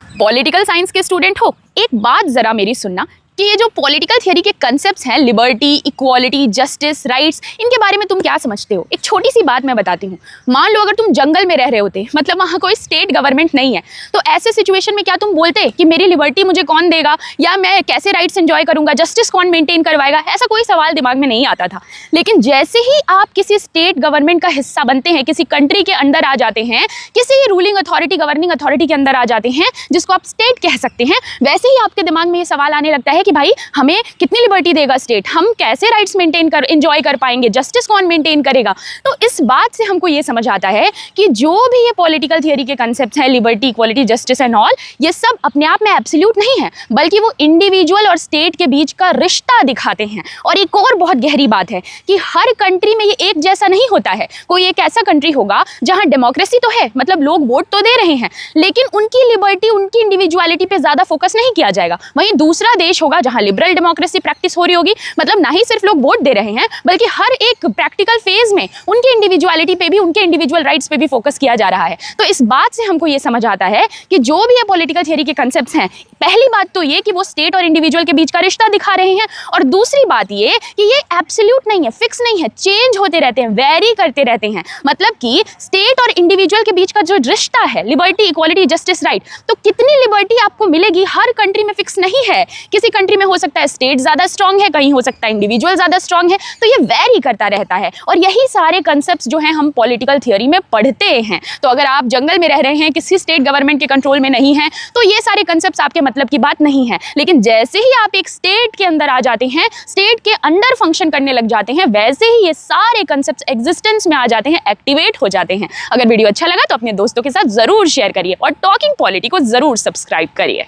Political science के student हो, एक बात जरा मेरी सुनना कि ये जो पॉलिटिकल थियरी के कंसेप्ट्स हैं, लिबर्टी, इक्वालिटी, जस्टिस, राइट्स, इनके बारे में तुम क्या समझते हो? एक छोटी सी बात मैं बताती हूँ। मान लो अगर तुम जंगल में रह रहे होते, मतलब वहाँ कोई स्टेट गवर्नमेंट नहीं है, तो ऐसे सिचुएशन में क्या तुम बोलते कि मेरी लिबर्टी मुझे कौन देगा, या मैं कैसे राइट्स एंजॉय करूँगा, जस्टिस कौन मेंटेन करवाएगा? ऐसा कोई सवाल दिमाग में नहीं आता था। लेकिन जैसे ही आप किसी स्टेट गवर्नमेंट का हिस्सा बनते हैं, किसी कंट्री के अंदर आ जाते हैं, किसी रूलिंग अथॉरिटी, गवर्निंग अथॉरिटी के अंदर आ जाते हैं, जिसको आप स्टेट कह सकते हैं, वैसे ही आपके दिमाग में ये सवाल आने लगता है कि भाई हमें कितनी लिबर्टी देगा स्टेट, हम कैसे राइट्स मेंटेन कर एंजॉय कर पाएंगे, जस्टिस कौन मेंटेन करेगा? तो इस बात से हमको ये समझ आता है कि जो भी ये पॉलिटिकल थियरी के कंसेप्ट्स हैं, liberty, equality, justice and all, ये सब अपने आप में एब्सोल्यूट नहीं है, बल्कि वो इंडिविजुअल और स्टेट के बीच का रिश्ता दिखाते हैं। और एक और बहुत गहरी बात है कि हर कंट्री में ये एक जैसा नहीं होता है। कोई एक ऐसा कंट्री होगा जहां डेमोक्रेसी तो है, मतलब लोग वोट तो दे रहे हैं, लेकिन उनकी लिबर्टी, उनकी इंडिविजुअलिटी पे ज्यादा फोकस नहीं किया जाएगा। वहीं दूसरा देश होगा जहां लिबरल डेमोक्रेसी प्रैक्टिस हो रही होगी, मतलब ना ही सिर्फ लोग वोट दे रहे हैं, बल्कि हर एक प्रैक्टिकल फेज में उनकी इंडिविजुअलिटी पे भी, उनके इंडिविजुअल राइट्स पे भी फोकस किया जा रहा है। तो इस बात से हमको ये समझ आता है कि जो भी ये पॉलिटिकल थियरी के कंसेप्ट्स हैं, पहली बात तो ये कि वो स्टेट और इंडिविजुअल के बीच का रिश्ता दिखा रहे हैं, और दूसरी बात ये कि ये एब्सोल्यूट नहीं है, फिक्स नहीं है, चेंज होते रहते हैं, वेरी करते रहते हैं। मतलब कि स्टेट और इंडिविजुअल के बीच का जो रिश्ता है, लिबर्टी, इक्वालिटी, जस्टिस, राइट, तो कितनी लिबर्टी आपको मिलेगी हर कंट्री में फिक्स नहीं है। किसी कंट्री में हो सकता है स्टेट ज्यादा स्ट्रांग है, कहीं हो सकता है इंडिविजुअल ज्यादा स्ट्रांग है, तो ये वेरी करता रहता है। और यही सारे कंसेप्ट्स जो हैं हम पॉलिटिकल थियरी में पढ़ते हैं। तो अगर आप जंगल में रह रहे हैं, किसी स्टेट गवर्नमेंट के कंट्रोल में नहीं है, तो ये सारे कंसेप्ट्स आपके मतलब की बात नहीं है। लेकिन जैसे ही आप एक स्टेट के अंदर आ जाते हैं, स्टेट के अंडर फंक्शन करने लग जाते हैं, वैसे ही ये सारे कंसेप्ट्स एग्जिस्टेंस में आ जाते हैं, एक्टिवेट हो जाते हैं। अगर वीडियो अच्छा लगा तो अपने दोस्तों के साथ जरूर शेयर करिए और टॉकिंग पॉलिटी को जरूर सब्सक्राइब करिए।